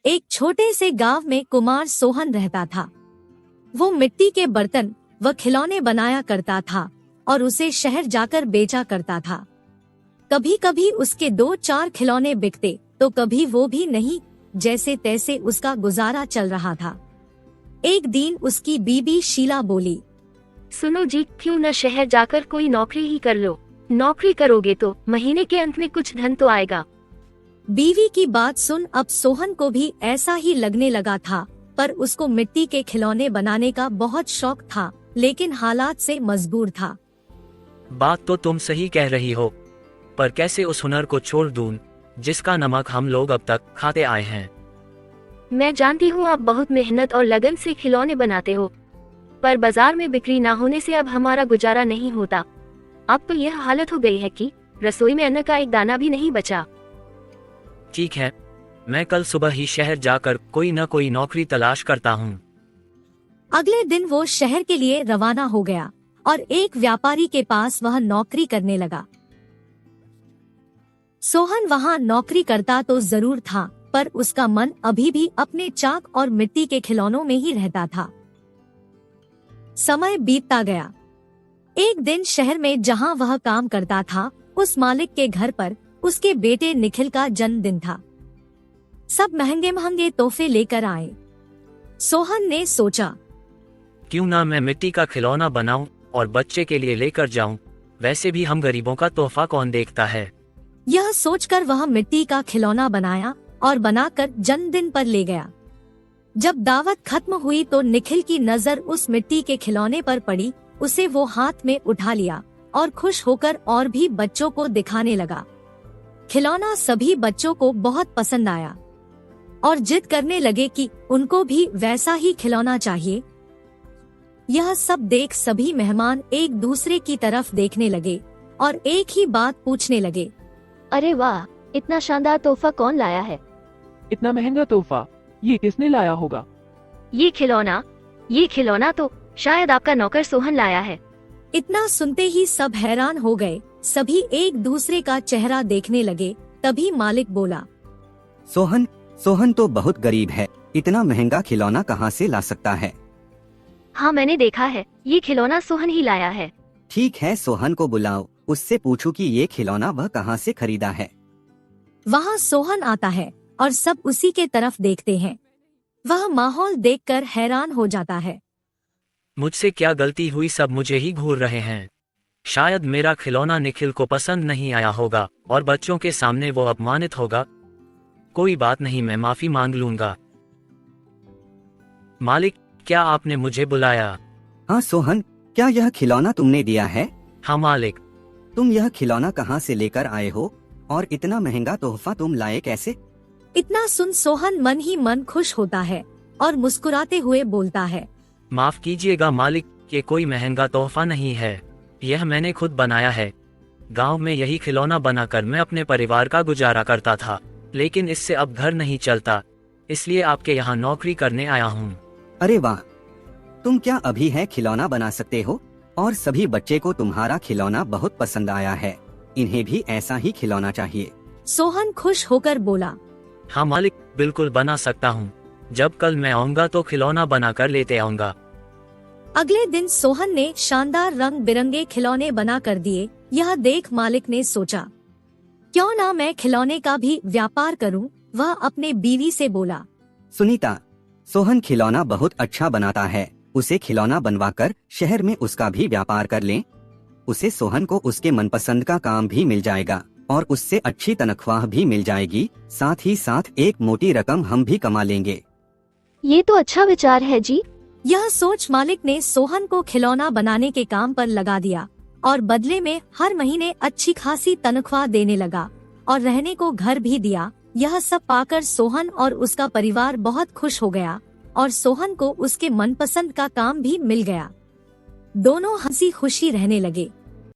एक छोटे से गांव में कुमार सोहन रहता था। वो मिट्टी के बर्तन व खिलौने बनाया करता था और उसे शहर जाकर बेचा करता था। कभी कभी उसके 2-4 खिलौने बिकते तो कभी वो भी नहीं, जैसे तैसे उसका गुजारा चल रहा था। एक दिन उसकी बीबी शीला बोली, सुनो जी, क्यों न शहर जाकर कोई नौकरी ही कर लो। नौकरी करोगे तो महीने के अंत में कुछ धन तो आएगा। बीवी की बात सुन अब सोहन को भी ऐसा ही लगने लगा था, पर उसको मिट्टी के खिलौने बनाने का बहुत शौक था, लेकिन हालात से मजबूर था। बात तो तुम सही कह रही हो, पर कैसे उस हुनर को छोड़ दूं जिसका नमक हम लोग अब तक खाते आए हैं। मैं जानती हूँ आप बहुत मेहनत और लगन से खिलौने बनाते हो, पर बाजार में बिक्री ना होने से अब हमारा गुजारा नहीं होता। अब तो यह हालत हो गई है कि रसोई में अन्न का एक दाना भी नहीं बचा। ठीक है, मैं कल सुबह ही शहर जाकर कोई न कोई नौकरी तलाश करता हूँ। अगले दिन वो शहर के लिए रवाना हो गया और एक व्यापारी के पास वह नौकरी करने लगा। सोहन वहाँ नौकरी करता तो जरूर था, पर उसका मन अभी भी अपने चाक और मिट्टी के खिलौनों में ही रहता था। समय बीतता गया। एक दिन शहर में जहाँ वह काम करता था, उस मालिक के घर पर उसके बेटे निखिल का जन्मदिन था। सब महंगे महंगे तोहफे लेकर आए। सोहन ने सोचा, क्यों ना मैं मिट्टी का खिलौना बनाऊं और बच्चे के लिए लेकर जाऊं। वैसे भी हम गरीबों का तोहफा कौन देखता है। यह सोचकर वह मिट्टी का खिलौना बनाया और बनाकर जन्मदिन पर ले गया। जब दावत खत्म हुई तो निखिल की नजर उस मिट्टी के खिलौने पर पड़ी। उसे वो हाथ में उठा लिया और खुश होकर और भी बच्चों को दिखाने लगा। खिलौना सभी बच्चों को बहुत पसंद आया और जिद करने लगे कि उनको भी वैसा ही खिलौना चाहिए। यह सब देख सभी मेहमान एक दूसरे की तरफ देखने लगे और एक ही बात पूछने लगे, अरे वाह, इतना शानदार तोहफा कौन लाया है? इतना महंगा तोहफा ये किसने लाया होगा? ये खिलौना तो शायद आपका नौकर सोहन लाया है। इतना सुनते ही सब हैरान हो गए। सभी एक दूसरे का चेहरा देखने लगे। तभी मालिक बोला, सोहन तो बहुत गरीब है, इतना महंगा खिलौना कहाँ से ला सकता है? हाँ, मैंने देखा है, ये खिलौना सोहन ही लाया है। ठीक है, सोहन को बुलाओ, उससे पूछो कि ये खिलौना वह कहाँ से खरीदा है। वहाँ सोहन आता है और सब उसी के तरफ देखते हैं। वह माहौल देखकर हैरान हो जाता है। मुझसे क्या गलती हुई, सब मुझे ही घूर रहे हैं। शायद मेरा खिलौना निखिल को पसंद नहीं आया होगा और बच्चों के सामने वो अपमानित होगा। कोई बात नहीं, मैं माफी मांग लूंगा। मालिक, क्या आपने मुझे बुलाया? हाँ सोहन, क्या यह खिलौना तुमने दिया है? हाँ मालिक। तुम यह खिलौना कहाँ से लेकर आए हो और इतना महंगा तोहफा तुम लाए कैसे? इतना सुन सोहन मन ही मन खुश होता है और मुस्कुराते हुए बोलता है, माफ कीजिएगा मालिक, ये कोई महंगा तोहफा नहीं है, यह मैंने खुद बनाया है। गांव में यही खिलौना बनाकर मैं अपने परिवार का गुजारा करता था, लेकिन इससे अब घर नहीं चलता, इसलिए आपके यहाँ नौकरी करने आया हूँ। अरे वाह, तुम क्या अभी है खिलौना बना सकते हो? और सभी बच्चे को तुम्हारा खिलौना बहुत पसंद आया है, इन्हें भी ऐसा ही खिलौना चाहिए। सोहन खुश होकर बोला, हाँ मालिक, बिल्कुल बना सकता हूँ। जब कल मैं आऊँगा तो खिलौना बनाकर लेते आऊँगा। अगले दिन सोहन ने शानदार रंग बिरंगे खिलौने बना कर दिए। यह देख मालिक ने सोचा, क्यों ना मैं खिलौने का भी व्यापार करूं। वह अपने बीवी से बोला, सुनीता, सोहन खिलौना बहुत अच्छा बनाता है, उसे खिलौना बनवाकर शहर में उसका भी व्यापार कर लें। उसे सोहन को उसके मनपसंद का काम भी मिल जाएगा और उससे अच्छी तनख्वाह भी मिल जाएगी, साथ ही साथ एक मोटी रकम हम भी कमा लेंगे। ये तो अच्छा विचार है जी। यह सोच मालिक ने सोहन को खिलौना बनाने के काम पर लगा दिया और बदले में हर महीने अच्छी खासी तनख्वाह देने लगा और रहने को घर भी दिया। यह सब पाकर सोहन और उसका परिवार बहुत खुश हो गया और सोहन को उसके मनपसंद का काम भी मिल गया। दोनों हंसी खुशी रहने लगे।